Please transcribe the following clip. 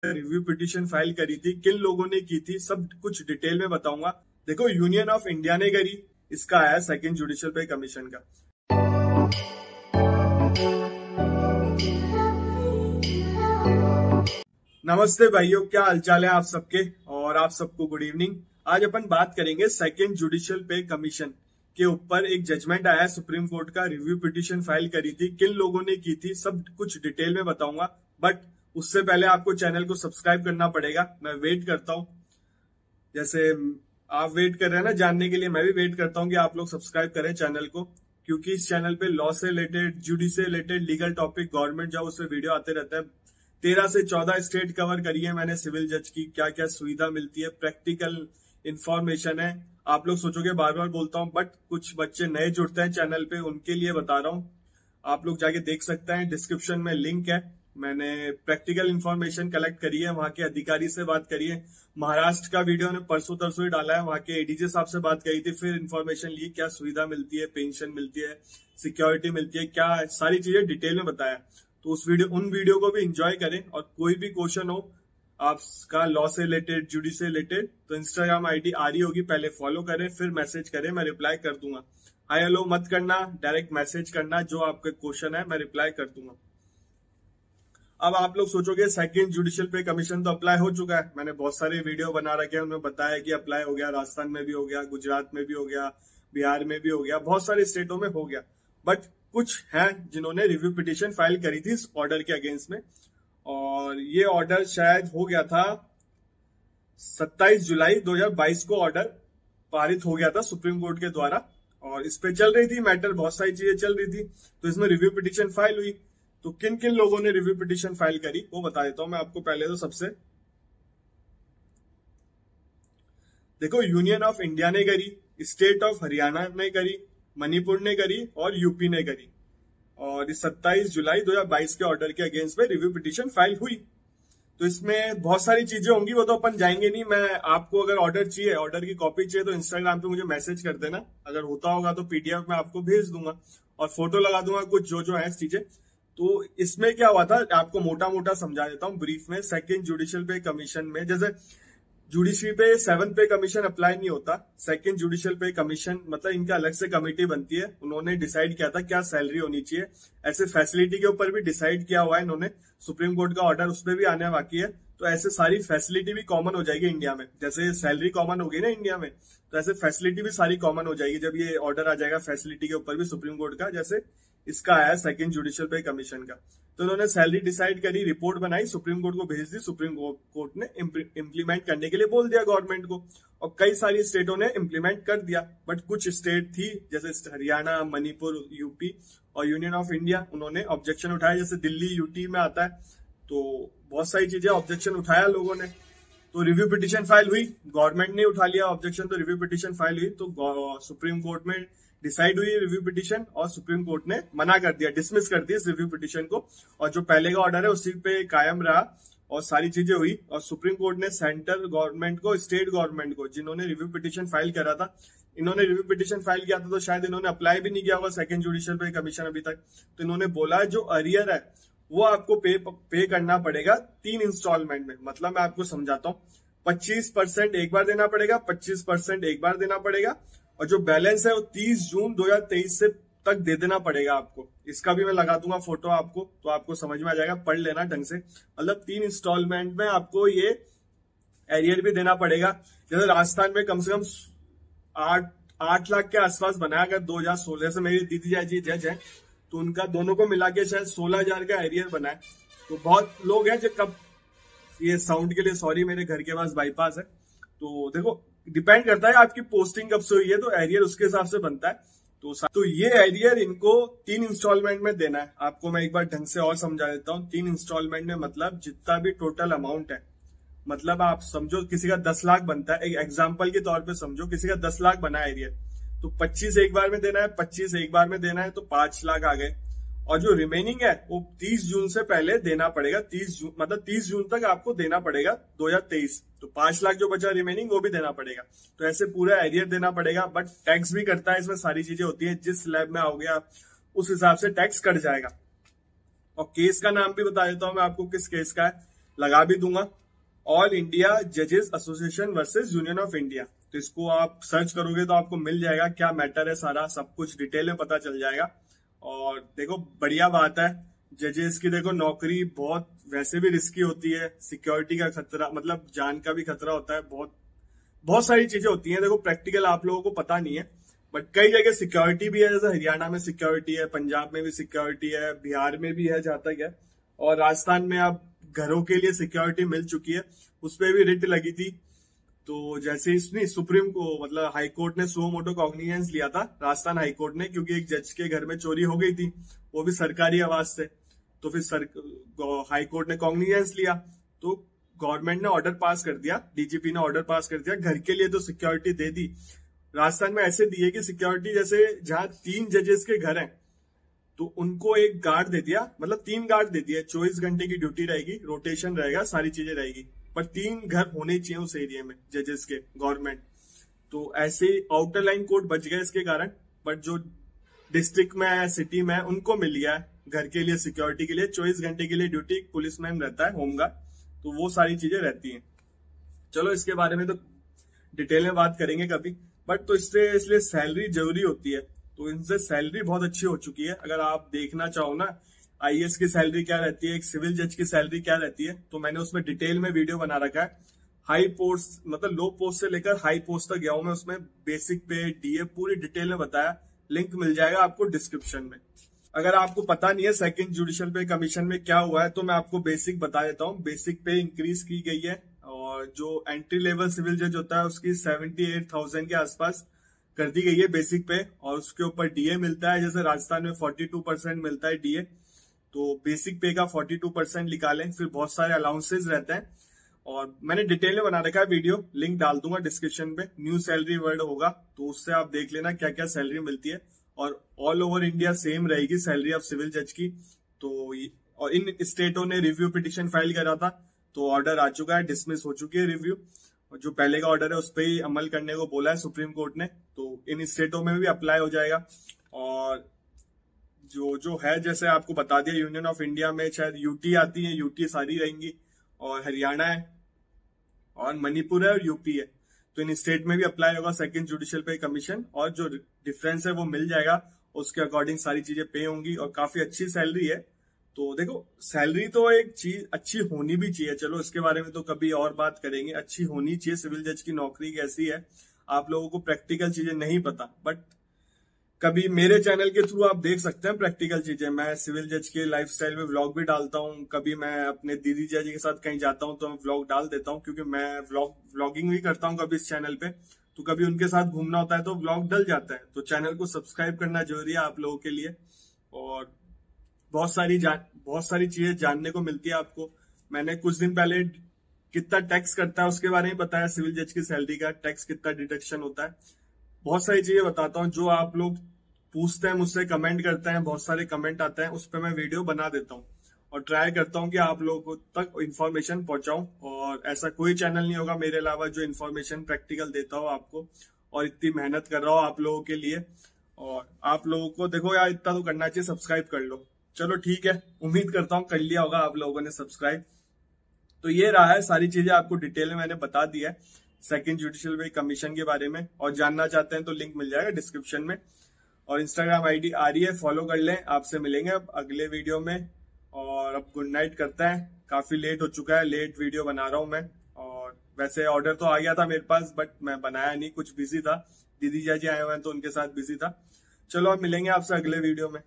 Review petition file करी थी, किन लोगों ने की थी, सब कुछ डिटेल में बताऊंगा। देखो, यूनियन ऑफ इंडिया ने करी, इसका आया सेकंड जुडिशियल पे कमीशन का। नमस्ते भाइयों, क्या हालचाल है आप सबके, और आप सबको गुड इवनिंग। आज अपन बात करेंगे सेकंड जुडिशियल पे कमीशन के ऊपर। एक जजमेंट आया सुप्रीम कोर्ट का, रिव्यू पिटीशन फाइल करी थी, किन लोगों ने की थी, सब कुछ डिटेल में बताऊंगा। बट उससे पहले आपको चैनल को सब्सक्राइब करना पड़ेगा। मैं वेट करता हूं, जैसे आप वेट कर रहे हैं ना जानने के लिए, मैं भी वेट करता हूं कि आप लोग सब्सक्राइब करें चैनल को, क्योंकि इस चैनल पे लॉ से रिलेटेड, जुडी से related, legal topic, government job, उससे वीडियो आते रहता है। 13 से 14 स्टेट कवर करी है मैंने सिविल जज की, क्या क्या सुविधा मिलती है, प्रैक्टिकल इंफॉर्मेशन है। आप लोग सोचोगे बार बार बोलता हूं, बट कुछ बच्चे नए जुड़ते हैं चैनल पे, उनके लिए बता रहा हूं। आप लोग जाके देख सकते हैं, डिस्क्रिप्शन में लिंक है। मैंने प्रैक्टिकल इंफॉर्मेशन कलेक्ट करी है, वहां के अधिकारी से बात करी है। महाराष्ट्र का वीडियो ने परसों तरसों ही डाला है, वहां के एडीजे साहब से बात करी थी, फिर इंफॉर्मेशन ली, क्या सुविधा मिलती है, पेंशन मिलती है, सिक्योरिटी मिलती है, क्या सारी चीजें डिटेल में बताया। तो उन वीडियो को भी एंजॉय करें, और कोई भी क्वेश्चन हो आपका लॉ से रिलेटेड, जुडी से रिलेटेड, तो इंस्टाग्राम आईडी आ रही होगी, पहले फॉलो करें, फिर मैसेज करें, मैं रिप्लाई कर दूंगा। हाय हेलो मत करना, डायरेक्ट मैसेज करना, जो आपके क्वेश्चन है मैं रिप्लाई कर दूंगा। अब आप लोग सोचोगे सेकंड जुडिशियल पे कमीशन तो अप्लाई हो चुका है, मैंने बहुत सारे वीडियो बना रखे हैं, उनमें बताया कि अप्लाई हो गया, राजस्थान में भी हो गया, गुजरात में भी हो गया, बिहार में भी हो गया, बहुत सारे स्टेटों में हो गया। बट कुछ हैं जिन्होंने रिव्यू पिटीशन फाइल करी थी इस ऑर्डर के अगेंस्ट में, और ये ऑर्डर शायद हो गया था 27 जुलाई 2022 को ऑर्डर पारित हो गया था सुप्रीम कोर्ट के द्वारा, और इस पे चल रही थी मैटर, बहुत सारी चीजें चल रही थी, तो इसमें रिव्यू पिटीशन फाइल हुई। तो किन किन लोगों ने रिव्यू पिटीशन फाइल करी वो बता देता हूं मैं आपको। पहले तो सबसे देखो, यूनियन ऑफ इंडिया ने करी, स्टेट ऑफ हरियाणा ने करी, मणिपुर ने करी और यूपी ने करी, और इस 27 जुलाई 2022 के ऑर्डर के अगेंस्ट में रिव्यू पिटीशन फाइल हुई। तो इसमें बहुत सारी चीजें होंगी, वो तो अपन जाएंगे नहीं। मैं आपको अगर ऑर्डर चाहिए, ऑर्डर की कॉपी चाहिए, तो इंस्टाग्राम पे मुझे मैसेज कर देना, अगर होता होगा तो पीडीएफ में आपको भेज दूंगा, और फोटो लगा दूंगा कुछ जो है चीजें। तो इसमें क्या हुआ था, आपको मोटा मोटा समझा देता हूँ ब्रीफ में। सेकंड जुडिशियल पे कमीशन में, जैसे जुडिशरी पे 7 पे कमीशन अप्लाई नहीं होता, सेकंड जुडिशियल पे कमीशन मतलब इनका अलग से कमेटी बनती है। उन्होंने डिसाइड किया था क्या सैलरी होनी चाहिए, ऐसे फैसिलिटी के ऊपर भी डिसाइड किया हुआ है इन्होंने। सुप्रीम कोर्ट का ऑर्डर उस पर भी आने बाकी है, तो ऐसे सारी फैसिलिटी भी कॉमन हो जाएगी इंडिया में। जैसे सैलरी कॉमन होगी ना इंडिया में, तो ऐसे फैसिलिटी भी सारी कॉमन हो जाएगी जब ये ऑर्डर आ जाएगा फैसिलिटी के ऊपर भी सुप्रीम कोर्ट का, जैसे इसका आया सेकंड जुडिशियल पे कमीशन का। तो उन्होंने सैलरी डिसाइड करी, रिपोर्ट बनाई, सुप्रीम कोर्ट को भेज दी, सुप्रीम कोर्ट ने इम्प्लीमेंट करने के लिए बोल दिया गवर्नमेंट को, और कई सारी स्टेटों ने इम्प्लीमेंट कर दिया। बट कुछ स्टेट थी जैसे हरियाणा, मणिपुर, यूपी और यूनियन ऑफ इंडिया, उन्होंने ऑब्जेक्शन उठाया। जैसे दिल्ली यूटी में आता है, तो बहुत सारी चीजें ऑब्जेक्शन उठाया लोगों ने। तो रिव्यू पिटीशन फाइल हुई, गवर्नमेंट ने उठा लिया ऑब्जेक्शन, तो रिव्यू पिटीशन फाइल हुई, तो सुप्रीम कोर्ट में डिसाइड हुई रिव्यू पिटीशन, और सुप्रीम कोर्ट ने मना कर दिया, डिसमिस कर दिया इस रिव्यू पिटीशन को, और जो पहले का ऑर्डर है उसी पे कायम रहा, और सारी चीजें हुई। और सुप्रीम कोर्ट ने सेंट्रल गवर्नमेंट को, स्टेट गवर्नमेंट को, जिन्होंने रिव्यू पिटीशन फाइल करा था, इन्होंने रिव्यू पिटीशन फाइल किया था तो शायद इन्होंने अप्लाई भी नहीं किया होगा सेकंड जुडिशियल पे कमीशन अभी तक, तो इन्होंने बोला जो अरियर है वो आपको पे करना पड़ेगा 3 इंस्टॉलमेंट में। मतलब मैं आपको समझाता हूँ, 25% एक बार देना पड़ेगा, 25% एक बार देना पड़ेगा, और जो बैलेंस है वो 30 जून 2023 से तक दे देना पड़ेगा आपको। इसका भी मैं लगा दूंगा फोटो आपको, तो आपको समझ में आ जाएगा, पढ़ लेना ढंग से। मतलब 3 इंस्टॉलमेंट में आपको ये एरियर भी देना पड़ेगा। जैसे राजस्थान में कम से कम 8 लाख के आसपास बनाया गया 2016 से। मेरी दीदी जी जज है, तो उनका दोनों को मिला के शायद 16,000 का एरियर बना है। तो बहुत लोग हैं जो कब, ये साउंड के लिए सॉरी, मेरे घर के पास बाईपास है, तो देखो डिपेंड करता है आपकी पोस्टिंग कब से हुई है, तो एरियर उसके हिसाब से बनता है। तो ये एरियर इनको 3 इंस्टॉलमेंट में देना है। आपको मैं एक बार ढंग से और समझा देता हूँ। 3 इंस्टॉलमेंट में मतलब जितना भी टोटल अमाउंट है, मतलब आप समझो किसी का 10 लाख बनता है, एक एग्जाम्पल के तौर पे समझो किसी का 10 लाख बना एरियर, तो 25 एक बार में देना है, 25 एक बार में देना है, तो 5 लाख आ गए। और जो रिमेनिंग है वो 30 जून से पहले देना पड़ेगा, 30 जून मतलब 30 जून तक आपको देना पड़ेगा 2023। तो 5 लाख जो बचा रिमेनिंग वो भी देना पड़ेगा। तो ऐसे पूरा एरियर देना पड़ेगा, बट टैक्स भी कटता है, इसमें सारी चीजें होती है। जिस स्लैब में आओगे आप उस हिसाब से टैक्स कट जाएगा। और केस का नाम भी बता देता हूं मैं आपको किस केस का है। लगा भी दूंगा, ऑल इंडिया जजेस association versus union of India. तो इसको आप सर्च करोगे तो आपको मिल जाएगा, क्या मैटर है सारा सब कुछ डिटेल में पता चल जाएगा। और देखो बढ़िया बात है, जजेस की देखो नौकरी बहुत वैसे भी रिस्की होती है, सिक्योरिटी का खतरा मतलब जान का भी खतरा होता है, बहुत बहुत सारी चीजें होती हैं। देखो प्रैक्टिकल आप लोगों को पता नहीं है, बट कई जगह सिक्योरिटी भी है, जैसे हरियाणा में सिक्योरिटी है, पंजाब में भी सिक्योरिटी है, बिहार में भी है जहां तक है, और राजस्थान में अब घरों के लिए सिक्योरिटी मिल चुकी है, उस पर भी रिट लगी थी। तो जैसे इसने सुप्रीम को मतलब हाई कोर्ट ने सो मोटो कॉग्निजेंस लिया था, राजस्थान हाई कोर्ट ने, क्योंकि एक जज के घर में चोरी हो गई थी, वो भी सरकारी आवाज से। तो फिर हाई कोर्ट ने कॉग्निजेंस लिया, तो गवर्नमेंट ने ऑर्डर पास कर दिया, डीजीपी ने ऑर्डर पास कर दिया, घर के लिए तो सिक्योरिटी दे दी। राजस्थान में ऐसे दी है कि सिक्योरिटी जैसे जहां 3 जजेस के घर हैं तो उनको एक गार्ड दे दिया, मतलब 3 गार्ड दे दिया, 24 घंटे की ड्यूटी रहेगी, रोटेशन रहेगा, सारी चीजें रहेगी, पर 3 घर होने चाहिए उस एरिया में जजेस के, गवर्नमेंट। तो ऐसे आउटर लाइन कोर्ट बच गए इसके कारण, बट जो डिस्ट्रिक्ट में है, सिटी में है, उनको मिल गया है घर के लिए सिक्योरिटी के लिए 24 घंटे के लिए ड्यूटी, पुलिसमैन रहता है, होमगार्ड, तो वो सारी चीजें रहती हैं। चलो इसके बारे में तो डिटेल में बात करेंगे कभी, बट तो इसलिए सैलरी जरूरी होती है। तो इनसे सैलरी बहुत अच्छी हो चुकी है। अगर आप देखना चाहो ना आईएएस की सैलरी क्या रहती है, एक सिविल जज की सैलरी क्या रहती है, तो मैंने उसमें डिटेल में वीडियो बना रखा है। हाई पोस्ट मतलब लो पोस्ट से लेकर हाई पोस्ट तक गया हूं मैं, उसमें बेसिक पे डीए पूरी डिटेल में बताया, लिंक मिल जाएगा आपको डिस्क्रिप्शन में। अगर आपको पता नहीं है सेकंड जुडिशियल पे कमीशन में क्या हुआ है, तो मैं आपको बेसिक बता देता हूँ। बेसिक पे इंक्रीज की गई है, और जो एंट्री लेवल सिविल जज होता है उसकी 78,000 के आसपास कर दी गई है बेसिक पे, और उसके ऊपर डीए मिलता है। जैसे राजस्थान में 42% मिलता है डीए, तो बेसिक पे का 42% निकालें, फिर बहुत सारे अलाउंसेज रहते हैं, और मैंने डिटेल में बना रखा है वीडियो, लिंक डाल दूंगा डिस्क्रिप्शन पे। न्यू सैलरी वर्ड होगा, तो उससे आप देख लेना क्या क्या सैलरी मिलती है, और ऑल ओवर इंडिया सेम रहेगी सैलरी ऑफ सिविल जज की। तो और इन स्टेटों ने रिव्यू पिटिशन फाइल करा था, तो ऑर्डर आ चुका है, डिसमिस हो चुकी है रिव्यू, और जो पहले का ऑर्डर है उस पर ही अमल करने को बोला है सुप्रीम कोर्ट ने, तो इन स्टेटों में भी अप्लाई हो जाएगा। और जो है जैसे आपको बता दिया, यूनियन ऑफ इंडिया में शायद यूटी आती है, यूटी सारी रहेंगी, और हरियाणा है, और मणिपुर है, और यूपी है। तो इन स्टेट में भी अप्लाई होगा सेकंड जुडिशियल पे कमीशन, और जो डिफरेंस है वो मिल जाएगा, उसके अकॉर्डिंग सारी चीजें पे होंगी, और काफी अच्छी सैलरी है। तो देखो सैलरी तो एक चीज अच्छी होनी भी चाहिए, चलो इसके बारे में तो कभी और बात करेंगे, अच्छी होनी चाहिए। सिविल जज की नौकरी कैसी है, आप लोगों को प्रैक्टिकल चीजें नहीं पता, बट कभी मेरे चैनल के थ्रू आप देख सकते हैं प्रैक्टिकल चीजें। मैं सिविल जज के लाइफस्टाइल में व्लॉग भी डालता हूँ, कभी मैं अपने दीदी जज के साथ कहीं जाता हूँ तो मैं व्लॉग डाल देता हूँ, क्योंकि मैं व्लॉगिंग भी करता हूँ कभी इस चैनल पे, तो कभी उनके साथ घूमना होता है तो व्लॉग डल जाता है। तो चैनल को सब्सक्राइब करना जरूरी है आप लोगों के लिए, और बहुत सारी चीजें जानने को मिलती है आपको। मैंने कुछ दिन पहले कितना टैक्स करता है उसके बारे में बताया, सिविल जज की सैलरी का टैक्स कितना डिडक्शन होता है, बहुत सारी चीजें बताता हूँ। जो आप लोग पूछते हैं मुझसे, कमेंट करते हैं, बहुत सारे कमेंट आते हैं, उस पर मैं वीडियो बना देता हूँ, और ट्राई करता हूँ कि आप लोगों तक इन्फॉर्मेशन पहुंचाऊं। और ऐसा कोई चैनल नहीं होगा मेरे अलावा जो इन्फॉर्मेशन प्रैक्टिकल देता हो आपको, और इतनी मेहनत कर रहा हो आप लोगों के लिए। और आप लोगों को देखो यार, इतना तो करना चाहिए, सब्सक्राइब कर लो। चलो ठीक है, उम्मीद करता हूँ कर लिया होगा आप लोगों ने सब्सक्राइब। तो ये रहा है, सारी चीजें आपको डिटेल में मैंने बता दिया है सेकंड जुडिशियल पे कमीशन के बारे में, और जानना चाहते हैं तो लिंक मिल जाएगा डिस्क्रिप्शन में। और इंस्टाग्राम आईडी आ रही है, फॉलो कर लें। आपसे मिलेंगे अब अगले वीडियो में, और अब गुड नाइट करते हैं, काफी लेट हो चुका है, लेट वीडियो बना रहा हूं मैं। और वैसे ऑर्डर तो आ गया था मेरे पास, बट मैं बनाया नहीं, कुछ बिजी था, दीदी जाजी आए हुए हैं तो उनके साथ बिजी था। चलो अब मिलेंगे आपसे अगले वीडियो में।